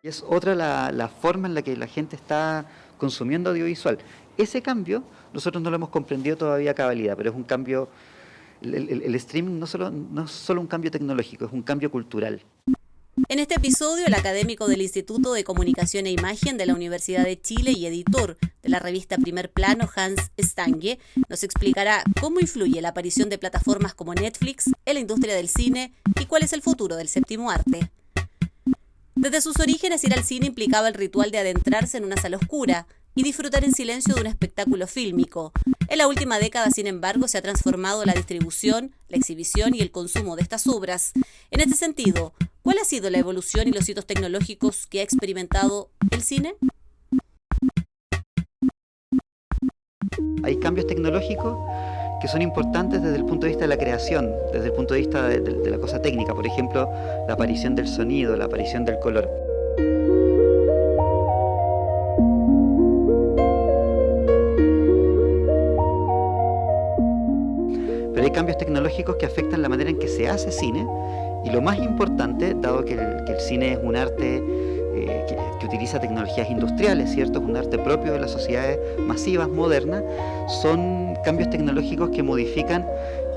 Es otra la forma en la que la gente está consumiendo audiovisual. Ese cambio nosotros no lo hemos comprendido todavía a cabalidad, pero es un cambio, el streaming no es solo un cambio tecnológico, es un cambio cultural. En este episodio, el académico del Instituto de Comunicación e Imagen de la Universidad de Chile y editor de la revista Primer Plano, Hans Stange, nos explicará cómo influye la aparición de plataformas como Netflix en la industria del cine y cuál es el futuro del séptimo arte. Desde sus orígenes, ir al cine implicaba el ritual de adentrarse en una sala oscura y disfrutar en silencio de un espectáculo fílmico. En la última década, sin embargo, se ha transformado la distribución, la exhibición y el consumo de estas obras. En este sentido, ¿cuál ha sido la evolución y los hitos tecnológicos que ha experimentado el cine? Hay cambios tecnológicos que son importantes desde el punto de vista de la creación, desde el punto de vista de la cosa técnica, por ejemplo, la aparición del sonido, la aparición del color. Pero hay cambios tecnológicos que afectan la manera en que se hace cine, y lo más importante, dado que el cine es un arte que utiliza tecnologías industriales, ¿cierto? Es un arte propio de las sociedades masivas, modernas, son cambios tecnológicos que modifican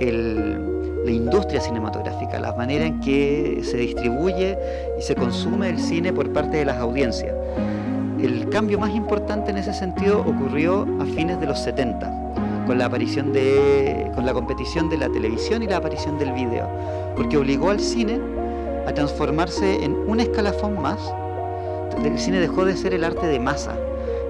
la industria cinematográfica, la manera en que se distribuye y se consume el cine por parte de las audiencias. El cambio más importante en ese sentido ocurrió a fines de los 70, con la competición de la televisión y la aparición del video, porque obligó al cine a transformarse en un escalafón más. El cine dejó de ser el arte de masa,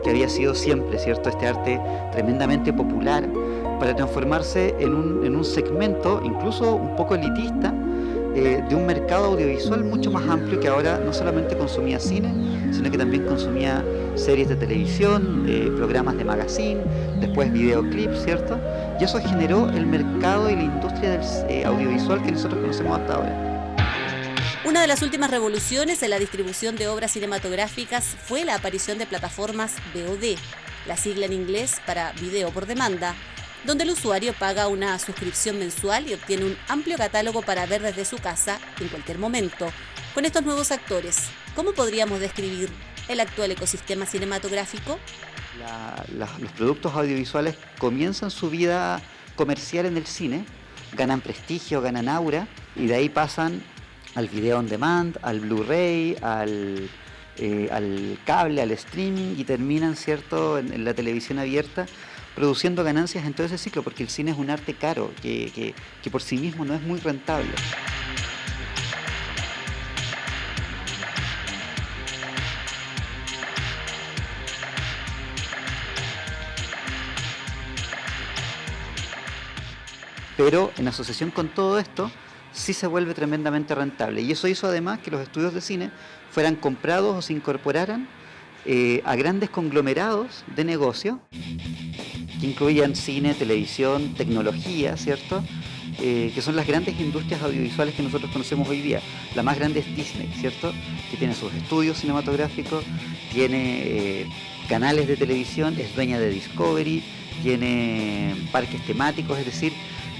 que había sido siempre, ¿cierto? Este arte tremendamente popular, para transformarse en un segmento, incluso un poco elitista, de un mercado audiovisual mucho más amplio, que ahora no solamente consumía cine, sino que también consumía series de televisión, programas de magazine, después videoclips, ¿cierto? Y eso generó el mercado y la industria del audiovisual que nosotros conocemos hasta ahora. Una de las últimas revoluciones en la distribución de obras cinematográficas fue la aparición de plataformas VOD, la sigla en inglés para video por demanda, donde el usuario paga una suscripción mensual y obtiene un amplio catálogo para ver desde su casa en cualquier momento. Con estos nuevos actores, ¿cómo podríamos describir el actual ecosistema cinematográfico? Los productos audiovisuales comienzan su vida comercial en el cine, ganan prestigio, ganan aura, y de ahí pasan al video on demand, al Blu-ray, al cable, al streaming, y terminan, ¿cierto?, en la televisión abierta, produciendo ganancias en todo ese ciclo, porque el cine es un arte caro, que por sí mismo no es muy rentable. Pero en asociación con todo esto, sí se vuelve tremendamente rentable. Y eso hizo además que los estudios de cine fueran comprados o se incorporaran a grandes conglomerados de negocio, que incluían cine, televisión, tecnología, ¿cierto? Que son las grandes industrias audiovisuales que nosotros conocemos hoy día. La más grande es Disney, ¿cierto?, que tiene sus estudios cinematográficos, tiene canales de televisión, es dueña de Discovery, tiene parques temáticos, es decir,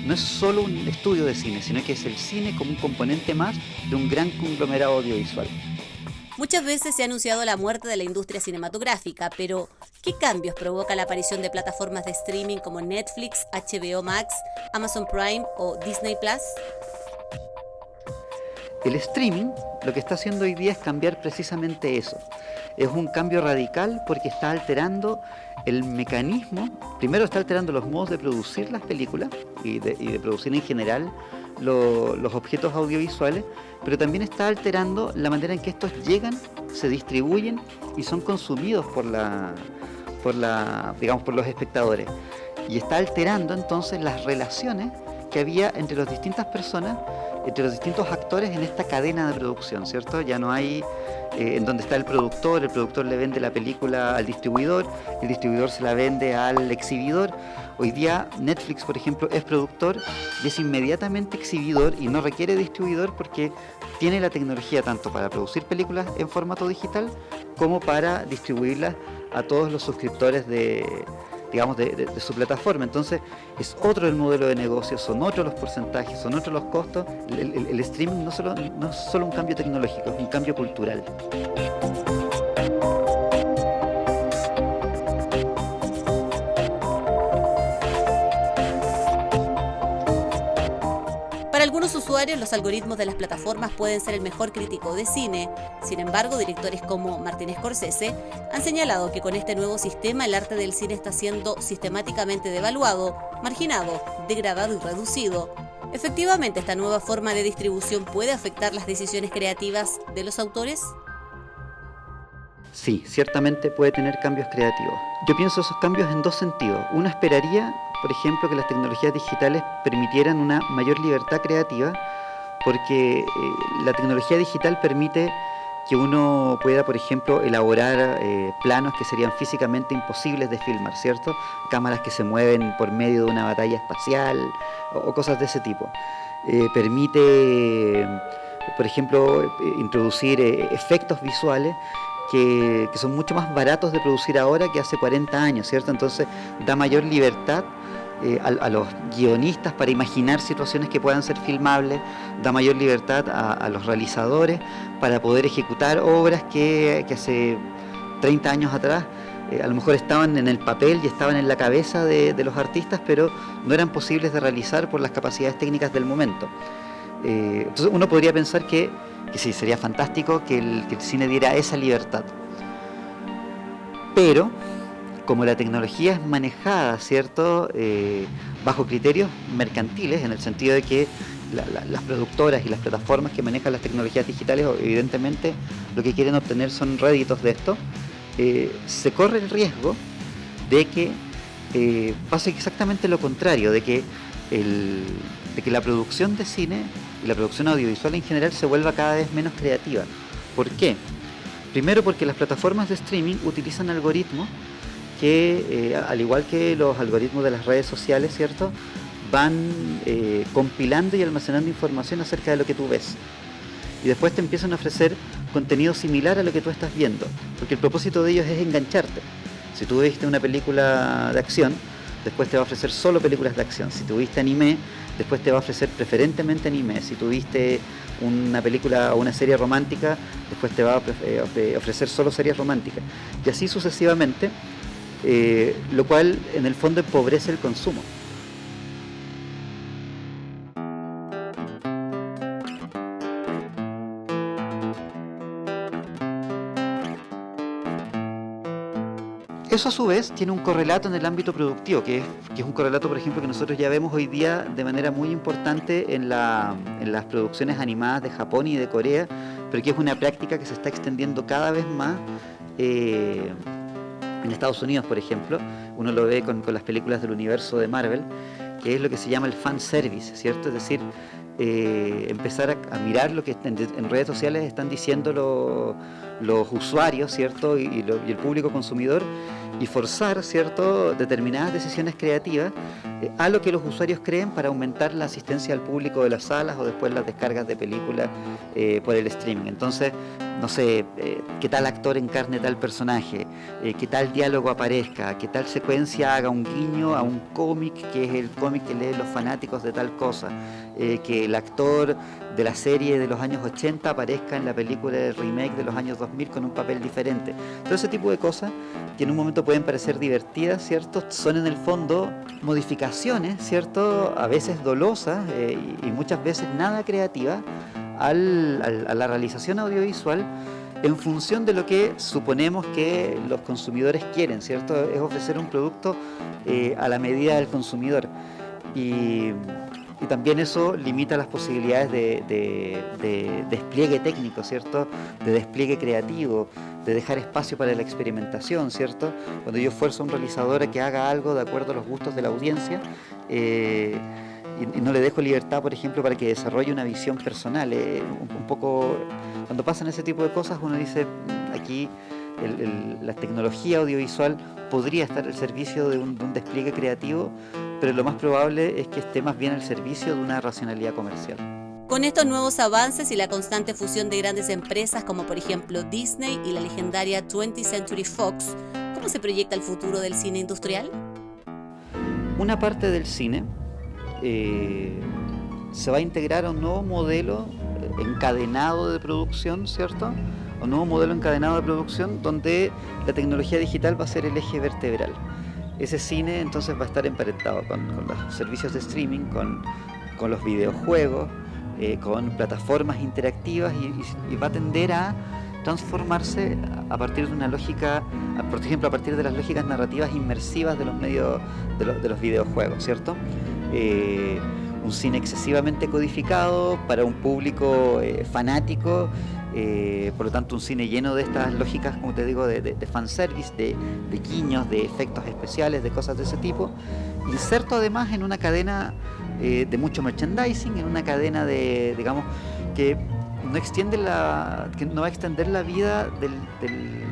no es solo un estudio de cine, sino que es el cine como un componente más de un gran conglomerado audiovisual. Muchas veces se ha anunciado la muerte de la industria cinematográfica, pero ¿qué cambios provoca la aparición de plataformas de streaming como Netflix, HBO Max, Amazon Prime o Disney Plus? El streaming lo que está haciendo hoy día es cambiar precisamente eso. Es un cambio radical porque está alterando el mecanismo. Primero está alterando los modos de producir las películas y de producir en general los objetos audiovisuales, pero también está alterando la manera en que estos llegan, se distribuyen y son consumidos por los espectadores. Y está alterando entonces las relaciones que había entre las distintas personas, entre los distintos actores en esta cadena de producción, ¿cierto? Ya no hay en donde está el productor le vende la película al distribuidor, el distribuidor se la vende al exhibidor. Hoy día Netflix, por ejemplo, es productor y es inmediatamente exhibidor y no requiere distribuidor porque tiene la tecnología tanto para producir películas en formato digital como para distribuirlas a todos los suscriptores de digamos, de su plataforma. Entonces, es otro el modelo de negocio, son otros los porcentajes, son otros los costos. El streaming no es solo un cambio tecnológico, es un cambio cultural. Para algunos usuarios, los algoritmos de las plataformas pueden ser el mejor crítico de cine. Sin embargo, directores como Martin Scorsese han señalado que con este nuevo sistema el arte del cine está siendo sistemáticamente devaluado, marginado, degradado y reducido. ¿Efectivamente esta nueva forma de distribución puede afectar las decisiones creativas de los autores? Sí, ciertamente puede tener cambios creativos. Yo pienso esos cambios en dos sentidos. Uno esperaría, por ejemplo, que las tecnologías digitales permitieran una mayor libertad creativa, porque la tecnología digital permite que uno pueda, por ejemplo, elaborar planos que serían físicamente imposibles de filmar, ¿cierto? Cámaras que se mueven por medio de una batalla espacial o cosas de ese tipo. Permite, por ejemplo, introducir efectos visuales que son mucho más baratos de producir ahora que hace 40 años, ¿cierto? Entonces da mayor libertad a los guionistas para imaginar situaciones que puedan ser filmables, da mayor libertad a los realizadores para poder ejecutar obras que hace 30 años atrás a lo mejor estaban en el papel y estaban en la cabeza de los artistas, pero no eran posibles de realizar por las capacidades técnicas del momento. Entonces uno podría pensar que sí, sería fantástico que el cine diera esa libertad. Pero, como la tecnología es manejada, ¿cierto?, bajo criterios mercantiles, en el sentido de que las productoras y las plataformas que manejan las tecnologías digitales, evidentemente, lo que quieren obtener son réditos de esto, se corre el riesgo de que pase exactamente lo contrario, de que la producción de cine y la producción audiovisual en general se vuelva cada vez menos creativa. ¿Por qué? Primero porque las plataformas de streaming utilizan algoritmos que, al igual que los algoritmos de las redes sociales, ¿cierto?, van compilando y almacenando información acerca de lo que tú ves. Y después te empiezan a ofrecer contenido similar a lo que tú estás viendo, porque el propósito de ellos es engancharte. Si tú viste una película de acción, después te va a ofrecer solo películas de acción. Si tuviste anime, después te va a ofrecer preferentemente anime. Si tuviste una película o una serie romántica, después te va a ofrecer solo series románticas. Y así sucesivamente, lo cual en el fondo empobrece el consumo. Eso a su vez tiene un correlato en el ámbito productivo, que es un correlato, por ejemplo, que nosotros ya vemos hoy día de manera muy importante en las producciones animadas de Japón y de Corea, pero que es una práctica que se está extendiendo cada vez más en Estados Unidos, por ejemplo. Uno lo ve con las películas del universo de Marvel, que es lo que se llama el fan service, ¿cierto? Es decir, empezar a mirar lo que en redes sociales están diciendo los usuarios, ¿cierto?, y el público consumidor, y forzar, ¿cierto?, determinadas decisiones creativas a lo que los usuarios creen para aumentar la asistencia al público de las salas o después las descargas de películas por el streaming. Entonces, no sé, qué tal actor encarne tal personaje, qué tal diálogo aparezca, qué tal secuencia haga un guiño a un cómic que es el cómic que leen los fanáticos de tal cosa, que el actor de la serie de los años 80 aparezca en la película de remake de los años 2000 con un papel diferente. Todo ese tipo de cosas que en un momento pueden parecer divertidas, ¿cierto?, son en el fondo modificaciones, ¿cierto?, a veces dolosas y muchas veces nada creativas a la realización audiovisual en función de lo que suponemos que los consumidores quieren, ¿cierto? Es ofrecer un producto a la medida del consumidor. Y también eso limita las posibilidades de despliegue técnico, ¿cierto?, de despliegue creativo, de dejar espacio para la experimentación, ¿cierto? Cuando yo esfuerzo a un realizador a que haga algo de acuerdo a los gustos de la audiencia, y no le dejo libertad, por ejemplo, para que desarrolle una visión personal. Un poco, cuando pasan ese tipo de cosas, uno dice, aquí la tecnología audiovisual podría estar al servicio de un despliegue creativo, pero lo más probable es que esté más bien al servicio de una racionalidad comercial. Con estos nuevos avances y la constante fusión de grandes empresas como por ejemplo Disney y la legendaria 20th Century Fox, ¿cómo se proyecta el futuro del cine industrial? Una parte del cine se va a integrar a un nuevo modelo encadenado de producción, ¿cierto? Un nuevo modelo encadenado de producción donde la tecnología digital va a ser el eje vertebral. Ese cine entonces va a estar emparentado con los servicios de streaming, con los videojuegos, con plataformas interactivas y va a tender a transformarse a partir de una lógica, por ejemplo, a partir de las lógicas narrativas inmersivas de los medios de los videojuegos, ¿cierto? Un cine excesivamente codificado para un público fanático, por lo tanto un cine lleno de estas lógicas, como te digo, de fanservice, de guiños, de efectos especiales, de cosas de ese tipo, inserto además en una cadena de mucho merchandising, en una cadena de, digamos, que no va a extender la vida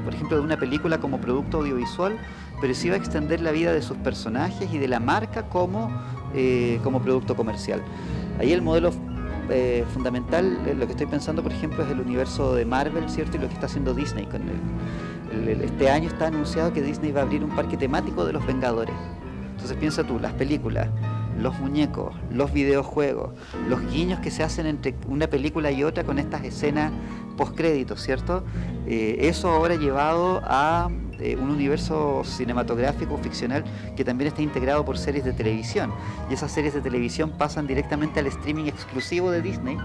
por ejemplo, de una película como producto audiovisual, pero sí va a extender la vida de sus personajes y de la marca como producto comercial. Ahí el modelo fundamental, lo que estoy pensando, por ejemplo, es el universo de Marvel, ¿cierto? Y lo que está haciendo Disney con este año está anunciado que Disney va a abrir un parque temático de los Vengadores. Entonces piensa tú, las películas, los muñecos, los videojuegos, los guiños que se hacen entre una película y otra con estas escenas postcréditos, ¿cierto? Eso ahora llevado a un universo cinematográfico, ficcional, que también está integrado por series de televisión. Y esas series de televisión pasan directamente al streaming exclusivo de Disney,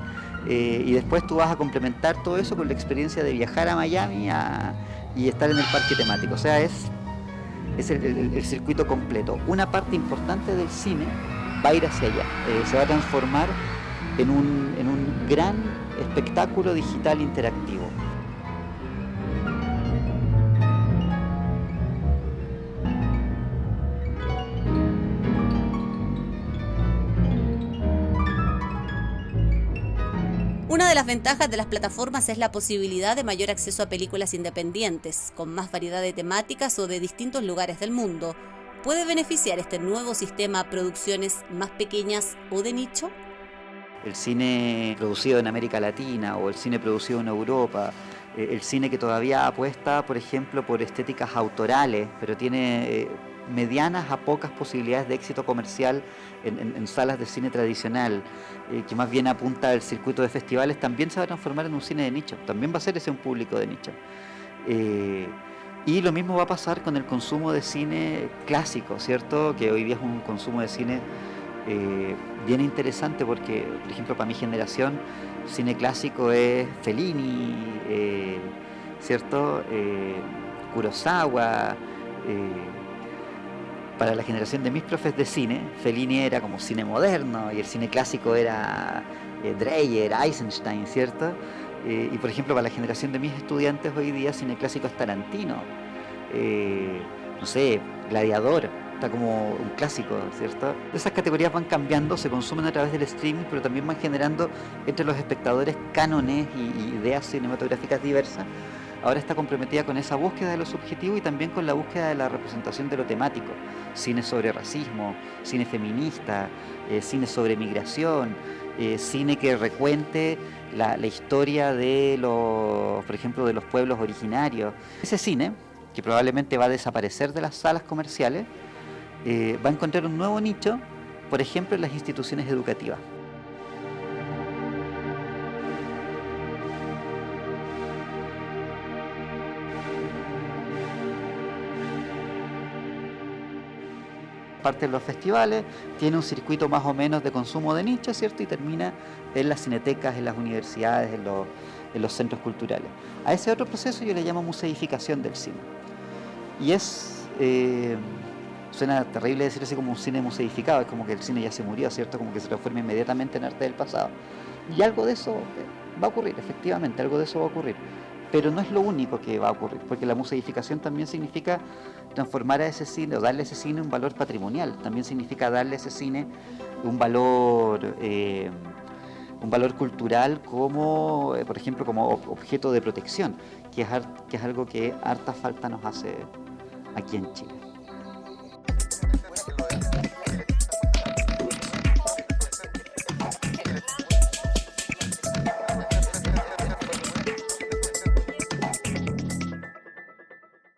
y después tú vas a complementar todo eso con la experiencia de viajar a Miami y estar en el parque temático. O sea, es el circuito completo. Una parte importante del cine va a ir hacia allá, se va a transformar en un gran espectáculo digital interactivo. Una de las ventajas de las plataformas es la posibilidad de mayor acceso a películas independientes, con más variedad de temáticas o de distintos lugares del mundo. ¿Puede beneficiar este nuevo sistema a producciones más pequeñas o de nicho? El cine producido en América Latina o el cine producido en Europa, el cine que todavía apuesta, por ejemplo, por estéticas autorales, pero tiene medianas a pocas posibilidades de éxito comercial en salas de cine tradicional, que más bien apunta al circuito de festivales, también se va a transformar en un cine de nicho, también va a ser ese un público de nicho. Y lo mismo va a pasar con el consumo de cine clásico, ¿cierto? Que hoy día es un consumo de cine bien interesante porque, por ejemplo, para mi generación, cine clásico es Fellini, ¿cierto? Kurosawa. Para la generación de mis profes de cine, Fellini era como cine moderno y el cine clásico era Dreyer, Eisenstein, ¿cierto? Y por ejemplo, para la generación de mis estudiantes hoy día, cine clásico es Tarantino, no sé, Gladiador, está como un clásico, ¿cierto? Esas categorías van cambiando, se consumen a través del streaming, pero también van generando entre los espectadores cánones y ideas cinematográficas diversas. Ahora está comprometida con esa búsqueda de lo subjetivo y también con la búsqueda de la representación de lo temático. Cine sobre racismo, cine feminista, cine sobre migración, cine que recuente la historia de por ejemplo, de los pueblos originarios. Ese cine, que probablemente va a desaparecer de las salas comerciales, va a encontrar un nuevo nicho, por ejemplo, en las instituciones educativas. Parte de los festivales, tiene un circuito más o menos de consumo de nicho, ¿cierto? Y termina en las cinetecas, en las universidades, en los centros culturales. A ese otro proceso yo le llamo museificación del cine. Y suena terrible decir así como un cine museificado, es como que el cine ya se murió, ¿cierto? Como que se transforma inmediatamente en arte del pasado. Y algo de eso va a ocurrir, efectivamente, algo de eso va a ocurrir. Pero no es lo único que va a ocurrir, porque la museificación también significa transformar a ese cine o darle a ese cine un valor patrimonial, también significa darle a ese cine un valor cultural como, por ejemplo, como objeto de protección, que es algo que harta falta nos hace aquí en Chile.